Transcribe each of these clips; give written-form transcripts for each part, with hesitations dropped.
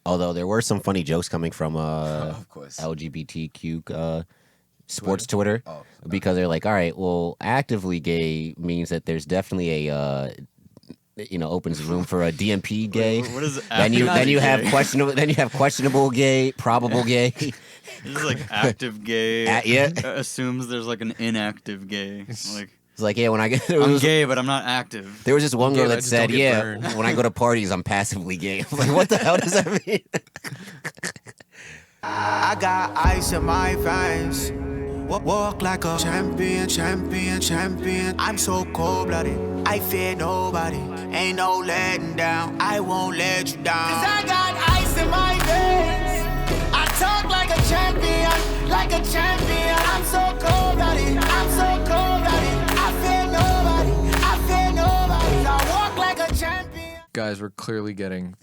Although there were some funny jokes coming from of course. LGBTQ sports Twitter, because they're like, all right, well, actively gay means that there's definitely a opens room for a DMP gay. What is then you have questionable gay, probable gay. This is like active gay. Assumes there's like an inactive gay. Like it's like, yeah, when I get I'm gay, but I'm not active. There was this one girl that said, yeah, when I go to parties, I'm passively gay. I'm like, what the hell does that mean? I got ice in my veins. Walk like a champion, champion, champion. I'm so cold-blooded, I fear nobody. Ain't no letting down, I won't let you down. 'Cause I got ice in my veins. I talk like a champion, like a champion. I'm so cold-blooded, I'm so cold-blooded. I fear nobody, I fear nobody. I walk like a champion. Guys, we're clearly getting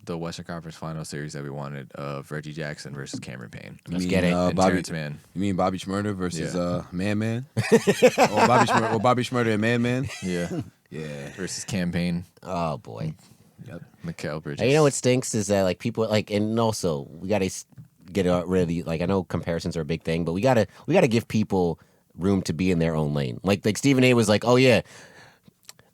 the Western Conference Final Series that we wanted of Reggie Jackson versus Cameron Payne. Let's get it. Terrence Mann. You mean Bobby Shmurda versus Man Man? or Bobby Shmurda and Man Man? Yeah. Yeah. Versus Campaign. Oh, boy. Yep. Mikal Bridges. And you know what stinks is that, like, people, like, and also, we got to get rid of the, like, I know comparisons are a big thing, but we got to give people room to be in their own lane. Like Stephen A. was like, oh, yeah,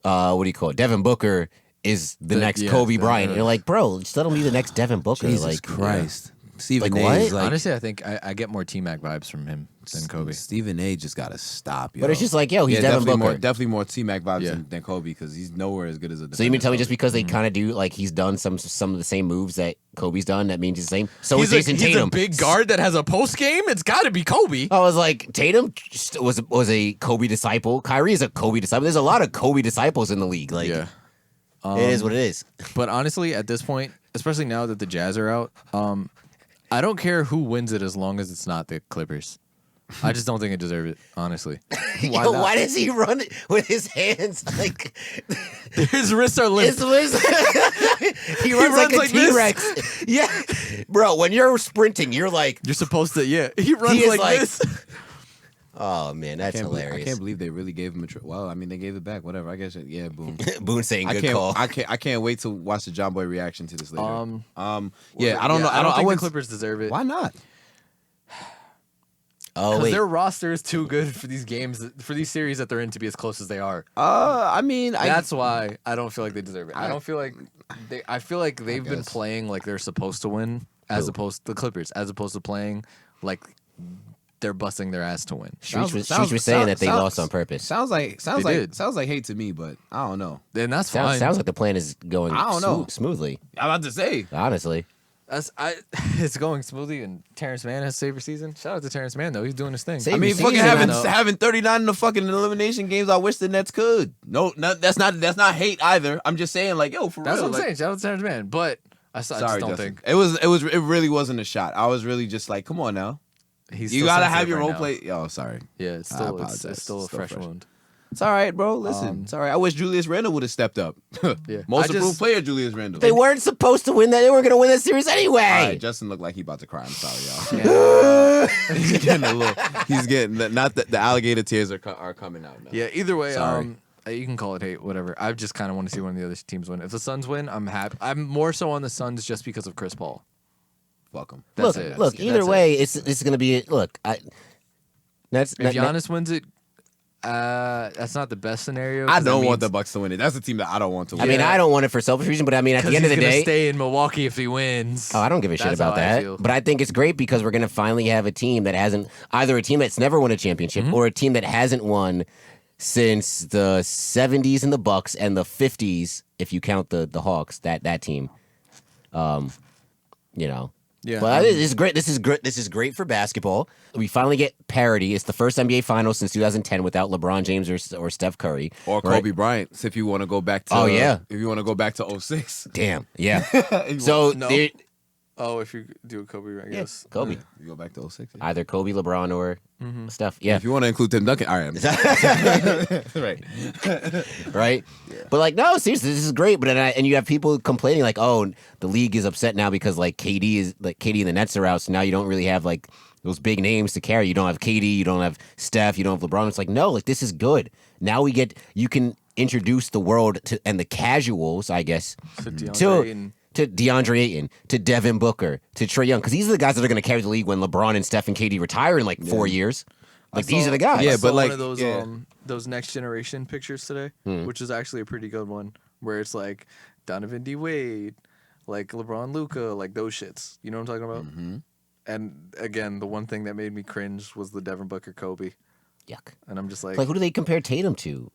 what do you call it? Devin Booker is the next Kobe Bryant. And you're like, bro, just let him be the next Devin Booker. Jesus Christ. Stephen like, A. what? Is like, honestly, I think I get more T-Mac vibes from him than Kobe. Stephen A. just got to stop, yo. But it's just like, yo, he's Devin Booker. Definitely more T-Mac vibes than Kobe, because he's nowhere as good as a So you mean tell me just because they kind of do, like, he's done some of the same moves that Kobe's done, that means he's the same? So is Jason Tatum. He's a big guard that has a post game? It's got to be Kobe. I was like, Tatum was a Kobe disciple. Kyrie is a Kobe disciple. There's a lot of Kobe disciples in the league. Like, it is what it is. But honestly, at this point, especially now that the Jazz are out, I don't care who wins it as long as it's not the Clippers. I just don't think it deserves it, honestly. Why does he run it with his hands like his wrists are limp? He runs like a T-Rex. Yeah, bro. When you're sprinting, you're supposed to. Yeah, he runs like this. Oh man, that's hilarious. I can't believe they really gave him a trip. Well, I mean, they gave it back. Whatever. I guess. Yeah, boom. Boone saying good call. I can't wait to watch the John Boy reaction to this later. Yeah, I don't know. I don't think the Clippers deserve it. Why not? Oh, because their roster is too good for these games, for these series that they're in to be as close as they are. I mean, that's why I don't feel like they deserve it. I don't feel like I feel like they've been playing like they're supposed to win, as opposed to the Clippers, as opposed to playing like they're busting their ass to win. Streets was saying that they lost on purpose. Sounds like hate to me, but I don't know. Then that's fine. Sounds like the plan is going. I don't know, smoothly. I'm about to say, honestly. It's going smoothly, and Terrence Mann has saved season. Shout out to Terrence Mann though; he's doing his thing. I mean, fucking having 39 in the fucking elimination games. I wish the Nets could. No, that's not hate either. I'm just saying, like, yo, for that's real. That's what I'm saying. Shout out to Terrence Mann, but I just don't think it really wasn't a shot. I was really just like, come on now, you gotta have your role play. Oh, sorry. Yeah, it's still a fresh wound. It's all right, bro. Listen, it's all right. I wish Julius Randle would have stepped up. Most improved player, Julius Randle. They weren't supposed to win that. They weren't going to win that series anyway. All right, Justin looked like he about to cry. I'm sorry, y'all. He's getting a little. He's getting not the alligator tears are coming out now. Yeah. Either way, you can call it hate, whatever. I just kind of want to see one of the other teams win. If the Suns win, I'm happy. I'm more so on the Suns just because of Chris Paul. Fuck him. Look. Either way, it's going to be. Look, if Giannis wins it. That's not the best scenario. I don't want the Bucks to win it. That's the team that I don't want to win. I mean, I don't want it for selfish reason, but I mean, at the end of the day, stay in Milwaukee if he wins. Oh, I don't give a shit about that. But I think it's great because we're going to finally have a team that hasn't either a team that's never won a championship or a team that hasn't won since the 70s in the Bucks and the 50s if you count the Hawks. That team, you know. Yeah, but this is great. This is great for basketball. We finally get parity. It's the first NBA Finals since 2010 without LeBron James or Steph Curry or Kobe Bryant. So if you want to go back to if you want to go back to 06. Damn, yeah. So if you do a Kobe, I guess Kobe. You go back to 06. Yeah. Either Kobe, LeBron, or Steph. Yeah. If you want to include Tim Duncan, all right. Right. Right. Yeah. But like, no, seriously, this is great. But and you have people complaining like, oh, the league is upset now because like KD and the Nets are out, so now you don't really have like those big names to carry. You don't have KD, you don't have Steph, you don't have LeBron. It's like, no, like this is good. Now you can introduce the world to and the casuals, I guess, to DeAndre Ayton, to Devin Booker, to Trae Young, because these are the guys that are going to carry the league when LeBron and Steph and KD retire in like 4 years. Like these are the guys. Yeah, I but saw like one of those next generation pictures today, which is actually a pretty good one, where it's like Donovan D. Wade, like LeBron, Luka, like those shits. You know what I'm talking about? Mm-hmm. And again, the one thing that made me cringe was the Devin Booker Kobe, Yuck. and I'm just like, Like who do they compare Tatum to?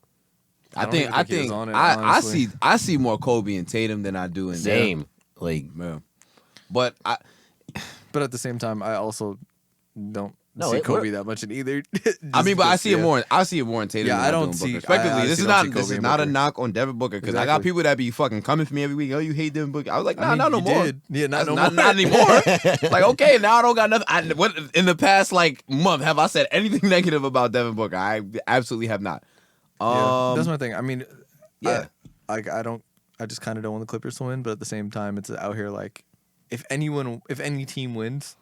I don't even think he was on it, I honestly. see more Kobe and Tatum than I do in Same. Like Yeah. But But at the same time, I also don't No, see it- Kobe we're- that much in either. I mean, but I Just see it yeah. more. I see it more in Tatum. Yeah, than I do don't in see- Booker. Respectively, I this is honestly not don't see this Kobe is and not a Booker. knock on Devin Booker because I got Exactly. people that be fucking coming for me every week. Oh, you hate Devin Booker? I was like, nah, I mean, not no you more. did. Yeah, not That's no not, more. not anymore. Like, okay, now I don't got nothing. What in the past like month have I said anything negative about Devin Booker? I absolutely have not. Yeah, that's my thing. I mean, yeah. I don't. I just kind of don't want the Clippers to win, but at the same time, it's out here like, if any team wins,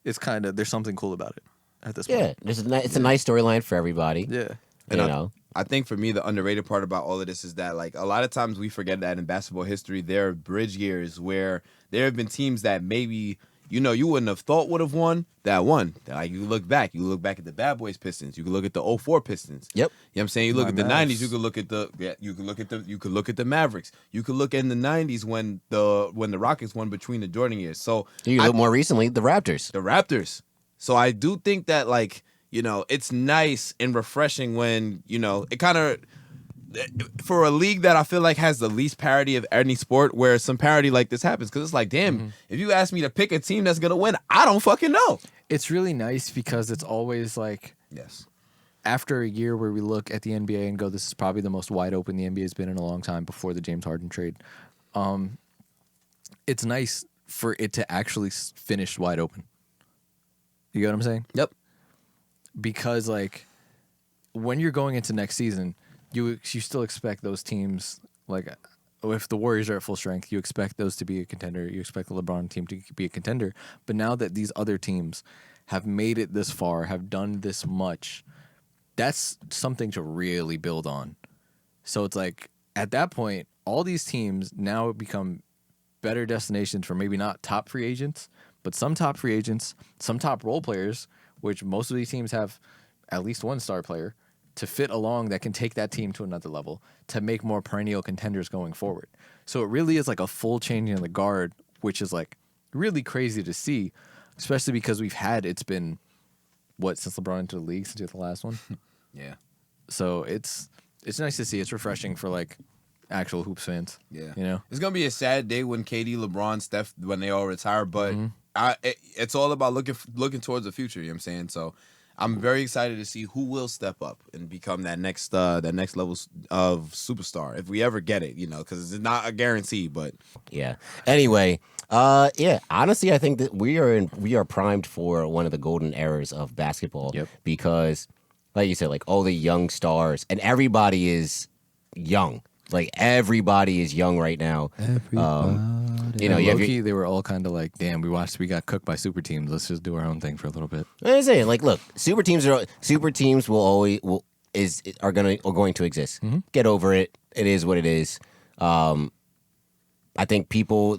it's kind of there's something cool about it at this yeah, point. it's a nice storyline for everybody. Yeah. And You know. I think for me, the underrated part about all of this is that, like, a lot of times we forget that in basketball history, there are bridge years where there have been teams that maybe, you wouldn't have thought would have won that won. Like, you look back at the Bad Boys Pistons. You can look at the 04 Pistons. Yep. You know what I'm saying? You look My at the Mavs. 90s. You could look at the Mavericks. You could look in the 90s when the Rockets won between the Jordan years. So You look more recently, the Raptors. the Raptors. So I do think that, like, it's nice and refreshing when, it kind of, for a league that I feel like has the least parity of any sport, where some parity like this happens. Because it's like, damn, if you ask me to pick a team that's going to win, I don't fucking know. It's really nice because it's always like, Yes. after a year where we look at the NBA and go, this is probably the most wide open the NBA has been in a long time before the James Harden trade. It's nice for it to actually finish wide open. You get what I'm saying? Yep. Because like when you're going into next season, you still expect those teams, like if the Warriors are at full strength, you expect those to be a contender. You expect the LeBron team to be a contender. But now that these other teams have made it this far, have done this much, that's something to really build on. So it's like at that point, all these teams now become better destinations for maybe not top free agents, but some top free agents, some top role players, which most of these teams have at least one star player to fit along that can take that team to another level to make more perennial contenders going forward. So it really is like a full changing of the guard, which is like really crazy to see, especially because it's been since LeBron entered the league, since the last one. Yeah. So it's nice to see. It's refreshing for like actual hoops fans. Yeah. It's gonna be a sad day when KD, LeBron, Steph, when they all retire, but it's all about looking towards the future. You know what I'm saying? So I'm very excited to see who will step up and become that next level of superstar if we ever get it. Because it's not a guarantee, but Yeah. Anyway, yeah. Honestly, I think that we are primed for one of the golden eras of basketball. Yep. Because, like you said, like all the young stars and everybody is young. Like everybody is young right now. You have low-key, they were all kind of like, damn, we got cooked by super teams. Let's just do our own thing for a little bit. I'm saying, like, look, super teams are going to exist. Get over it. It is what it is. I think people,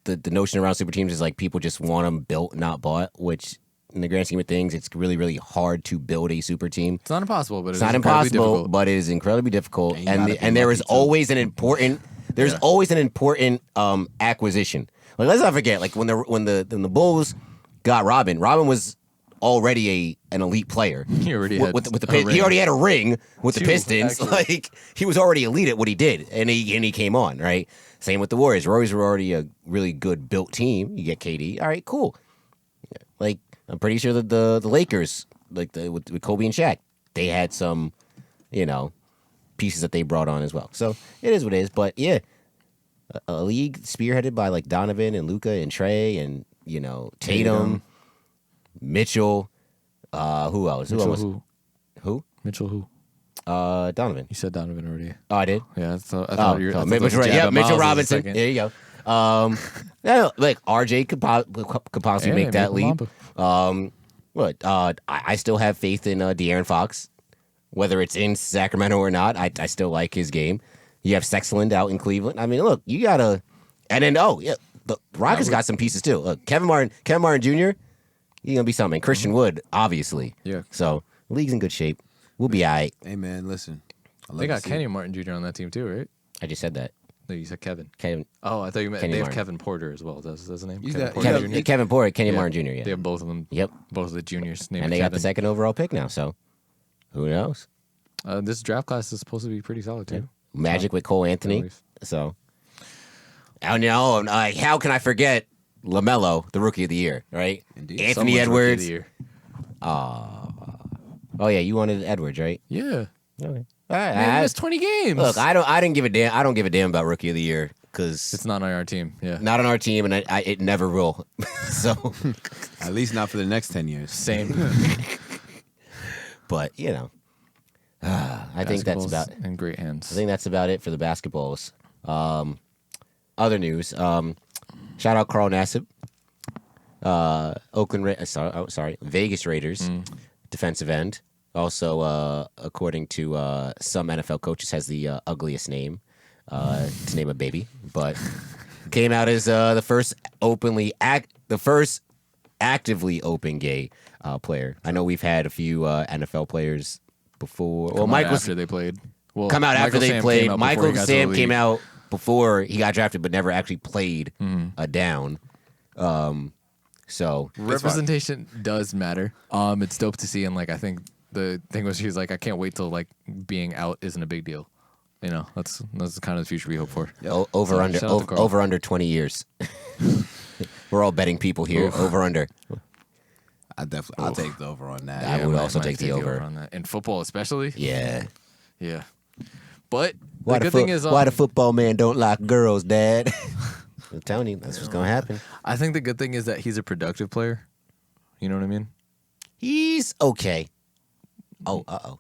the notion around super teams is like people just want them built, not bought. Which, in the grand scheme of things, it's really, really hard to build a super team. It's not impossible, but It's not impossible, but it is incredibly difficult. And there is always an important. There's always an important acquisition. Like, let's not forget, like when the Bulls got Robin was already an elite player. He already had with the a ring. He already had a ring with the Two, Pistons. actually. Like he was already elite at what he did, and he came on, right. Same with the Warriors. Warriors were already a really good built team. You get KD, all right, cool. Like I'm pretty sure that the Lakers, like with Kobe and Shaq, they had some, pieces that they brought on as well. So it is what it is. But yeah, a league spearheaded by like Donovan and Luka and Trey and Tatum, Mitchell. Who else? Mitchell Who? Mitchell who? Donovan. You said Donovan already. Oh, I did. Yeah, I thought you were. Mitchell, right, yeah, Mitchell Robinson. There you go. Yeah, like RJ could possibly Yeah, make that leap. Mamba. I still have faith in De'Aaron Fox, whether it's in Sacramento or not. I still like his game. You have Sexland out in Cleveland. I mean, look, you gotta, and then the Rockets got some pieces too. Look, Kevin Martin Jr. He's gonna be something. Christian Wood, obviously. Yeah. So the league's in good shape. We'll be all right. Hey man, listen. They got Kenny Martin Jr. on that team too, right? I just said that. No, you said Kevin. Kevin. Oh, I thought you meant Kenny they have Martin. Kevin Porter as well. That's his name. He's Kevin that- Porter yeah, Jr. Kevin Porter, Kenny Yeah. Martin Jr. Yeah. They have both of them. Yep. Both of the juniors named And they got the Kevin. 2nd overall pick now. So who knows? This draft class is supposed to be pretty solid too. Magic with Cole Anthony. Always. So I know. Like, how can I forget LaMelo, the Rookie of the Year? Right. Indeed. Anthony Someone's rookie of Edwards. the year. Oh yeah, you wanted Edwards, right? Yeah. Okay. All right. Man, he missed 20 games. Look, I didn't give a damn. I don't give a damn about Rookie of the Year because It's not on our team. Yeah. not on our team, and it never will. So, At least not for the next 10 years. Same. but you know, I think that's Basketball's about. in great hands. I think that's about it for the basketballs. Other news. Shout out Carl Nassib. Vegas Raiders defensive end. Also, according to some NFL coaches, has the ugliest name to name a baby, but came out as the first actively open gay player. I know we've had a few NFL players before. Well, Michael after they played. Well, come out after Michael they Sam played. came out before he Michael got to Sam the came league. out before he got drafted, but never actually played a down. So Representation does matter. It's dope to see, and like I think the thing was, he's like, I can't wait till like being out isn't a big deal. You know, that's kind of the future we hope for. over under shout out to Carl. over under 20 years. We're all betting people here. Over under. I'll take the over on that. I would also might take the over. on that in football, especially. Yeah. Yeah, but Why the good thing is, why the football man don't like girls, Dad? I'm telling you, that's what's gonna happen. I think the good thing is that he's a productive player. You know what I mean? He's okay. Oh.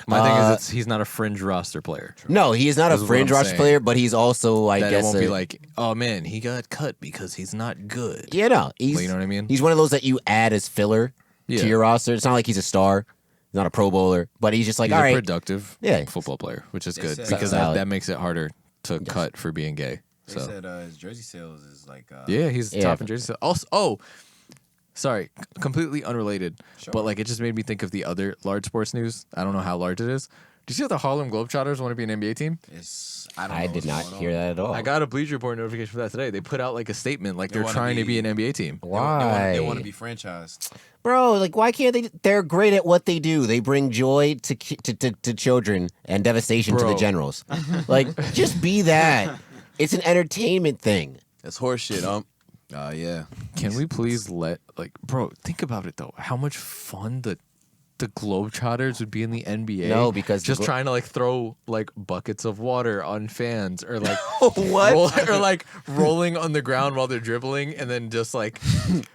My thing is, he's not a fringe roster player. No, he is not a This is what fringe I'm roster saying. player, but he's also, I That guess, it won't be like, oh man, he got cut because he's not good. you know, he's, Well, you know what I mean? He's one of those that you add as filler Yeah. to your roster. It's not like he's a star, he's not a Pro Bowler, but he's just like, He's all a right, productive football player, which is good said, because valid. that makes it harder to cut for being gay. They So said his jersey sales is like yeah, he's Yeah. top in jersey. Also, sorry, completely unrelated, but like it just made me think of the other large sports news. I don't know how large it is. Do you see that the Harlem Globetrotters want to be an NBA team? I did not hear that at all. I got a Bleacher Report notification for that today. They put out like a statement, like They they're wanna trying to be- be an NBA team. Why? They want to be franchised. Bro, like, why can't they? They're great at what they do. They bring joy to children and devastation to the Bro. generals. Like, just be that. It's an entertainment thing. That's horseshit. Yeah. Can we please bro, think about it though. How much fun the Globetrotters would be in the NBA. No, because the just Glo- trying to like throw like buckets of water on fans or like What? or like rolling on the ground while they're dribbling and then just like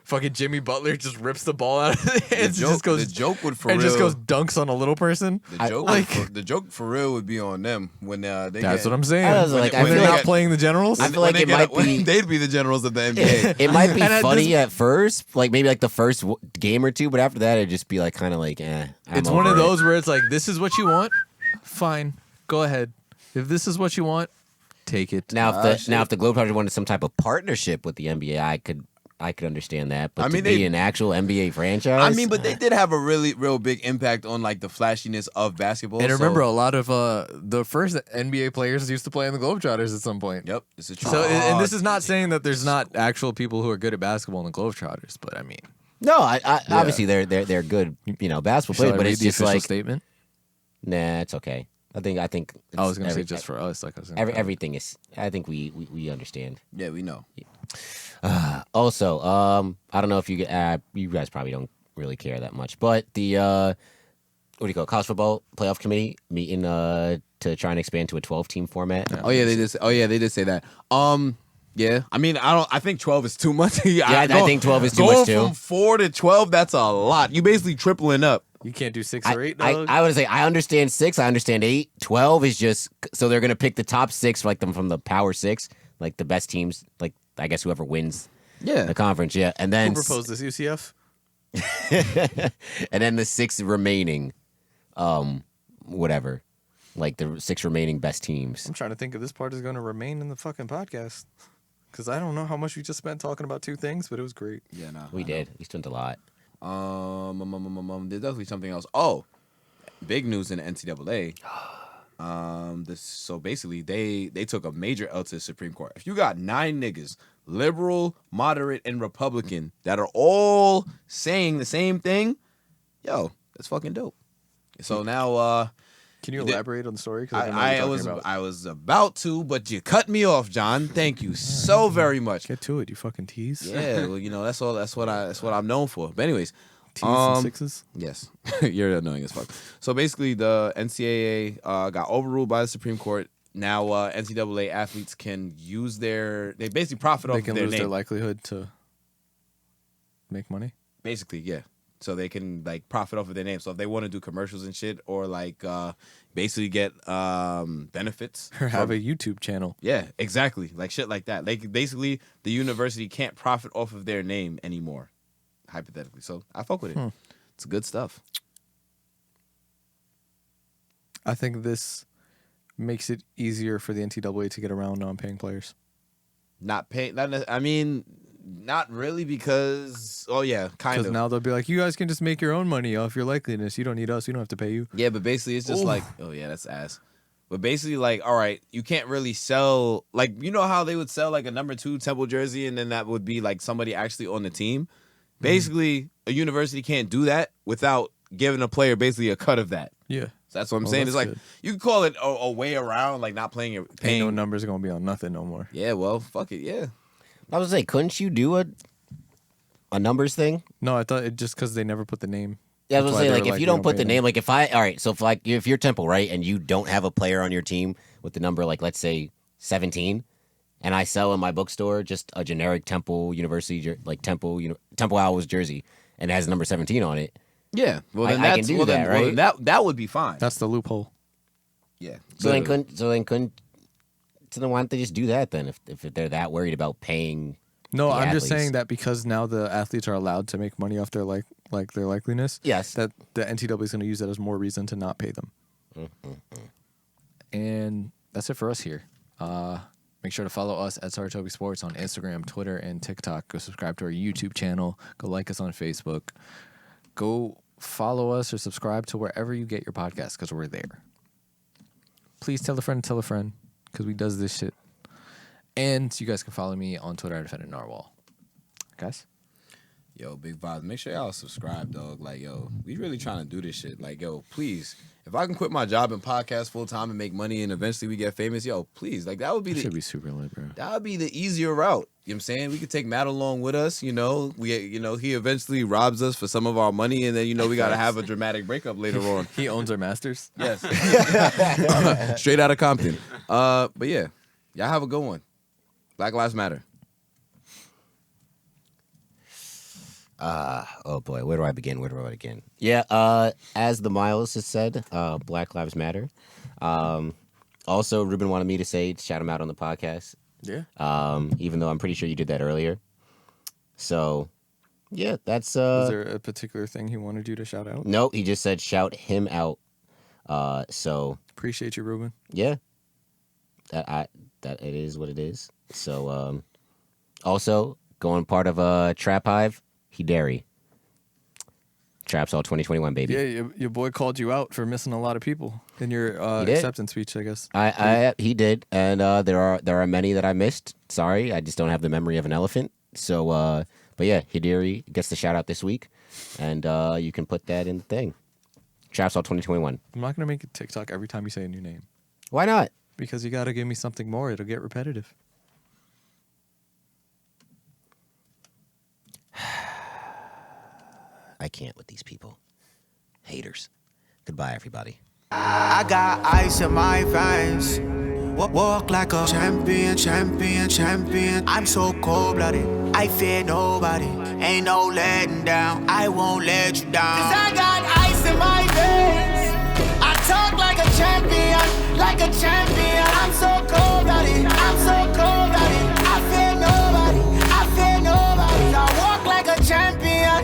fucking Jimmy Butler just rips the ball out of the hands and just goes the joke would for and real. just goes dunks on a little person. The joke for real would be on them when they That's what I'm saying. I was like, I when feel they're not like- playing the Generals. I feel like it might be. they'd be the generals of the NBA. It might be And at funny this- at first, like maybe like the first game or two, but after that, it'd just be like kind of like, It's one of those where it's like, this is what you want, fine, go ahead. If this is what you want, take it. Now, if the Globetrotters wanted some type of partnership with the NBA, I could understand that. But I mean, to be they- an actual NBA franchise, I mean, but they did have a real big impact on like the flashiness of basketball. And so- remember, a lot of the first NBA players used to play in the Globetrotters at some point. Yep, this is true. So, and this is not saying that there's not actual people who are good at basketball in the Globetrotters, but I mean, no, I obviously they're good, basketball shall players, I but read it's the just official like, statement. nah, it's okay. I think I was going to say every- just for us, like I was saying. everything is. I think we understand. yeah, we know. Also, I don't know if you guys probably don't really care that much, but the what do you call it? College football playoff committee meeting to try and expand to a 12-team format. Oh yeah, they did say that. Yeah, I mean, I think 12 is too much. I think 12 is too going much too. From 4 to 12, that's a lot. You basically tripling up. You can't do 6 or 8, I dog. would say I understand 6, I understand 8. 12 is just so they're gonna pick the top 6 like them from the Power 6, like the best teams, like I guess whoever wins Yeah, the conference, yeah, and then Who proposed this, UCF? and then the 6 remaining, whatever. like the 6 remaining best teams. I'm trying to think if this part is going to remain in the fucking podcast. Because I don't know how much we just spent talking about 2 things, but it was great. Yeah, no. We did. We spent a lot. There's definitely something else. Oh, big news in the NCAA. So basically, they took a major L to the Supreme Court. If you got 9 niggas, liberal, moderate, and Republican, that are all saying the same thing, yo, that's fucking dope. So now, can you elaborate on the story? I was about to, but you cut me off, John. Thank you so very much. Get to it, you fucking tease. Yeah, well, that's what I'm known for. But anyways, T's and sixes. Yes, you're annoying as fuck. So basically, the NCAA got overruled by the Supreme Court. Now NCAA athletes can use they basically profit off of their name. They can lose their likelihood to make money. Basically, yeah. So they can like profit off of their name. So if they want to do commercials and shit, or like basically get benefits, or have a YouTube channel. Yeah, exactly, like shit like that. Like basically, the university can't profit off of their name anymore, hypothetically. So I fuck with it. It's good stuff. I think this makes it easier for the NCAA to get around non-paying players. Not really, because kind of. Because now they'll be like, you guys can just make your own money off your likeliness. You don't need us. We don't have to pay you. Yeah, but basically it's just like, oh yeah, that's ass. But basically, like, all right, you can't really sell, like, you know how they would sell like a number 2 Temple jersey, and then that would be like somebody actually on the team. Basically, a university can't do that without giving a player basically a cut of that. Yeah. So that's what I'm saying. It's like, you can call it a way around, like not paying. Ain't no numbers going to be on nothing no more. Yeah, well, fuck it, yeah. I was like, couldn't you do a numbers thing? No, I thought it just because they never put the name. Yeah, I was saying, like, if you don't put the name, like, if you're Temple, right, and you don't have a player on your team with the number, like, let's say 17, and I sell in my bookstore just a generic Temple University, like Temple Owls jersey, and it has number 17 on it. Yeah, well, then I can do that, right? Well, that would be fine. That's the loophole. Yeah. So then why don't they just do that then? If they're that worried about paying. No, I'm athletes. just saying that because now the athletes are allowed to make money off their their likeliness. Yes. That the NCAA is going to use that as more reason to not pay them. And that's it for us here. Make sure to follow us at Saratobi Sports on Instagram, Twitter, and TikTok. Go subscribe to our YouTube channel. Go like us on Facebook. Go follow us or subscribe to wherever you get your podcast because we're there. Please tell a friend because we does this shit. And you guys can follow me on Twitter at Defendant Narwhal. Guys? Yo, big vibes. Make sure y'all subscribe, dog. Like, yo, we really trying to do this shit. Like, yo, please. If I can quit my job and podcast full time and make money and eventually we get famous, yo, please. Like, that would be should be super lit, bro. That would be the easier route. You know what I'm saying? We could take Matt along with us, you know. He eventually robs us for some of our money, and then, we got to have a dramatic breakup later on. He owns our masters? Yes. Straight out of Compton. But yeah, y'all have a good one. Black Lives Matter. Oh boy, where do I begin? Yeah, as the Miles has said, Black Lives Matter. Also, Ruben wanted me to shout him out on the podcast. Yeah. Even though I'm pretty sure you did that earlier. So, yeah, that's. Was there a particular thing he wanted you to shout out? No, he just said shout him out. So. Appreciate you, Ruben. Yeah. That it is what it is. So, also going part of Trap Hive. Hidari. Traps all 2021, baby. Yeah, your boy called you out for missing a lot of people in your acceptance speech, I guess. He did, and there are many that I missed. Sorry, I just don't have the memory of an elephant. So, but yeah, Hidari gets the shout out this week, and you can put that in the thing. Traps all 2021. I'm not gonna make a TikTok every time you say a new name. Why not? Because you gotta give me something more. It'll get repetitive. I can't with these people. Haters. Goodbye, everybody. I got ice in my veins. Walk like a champion. I'm so cold-blooded. I fear nobody. Ain't no letting down. I won't let you down. 'Cause I got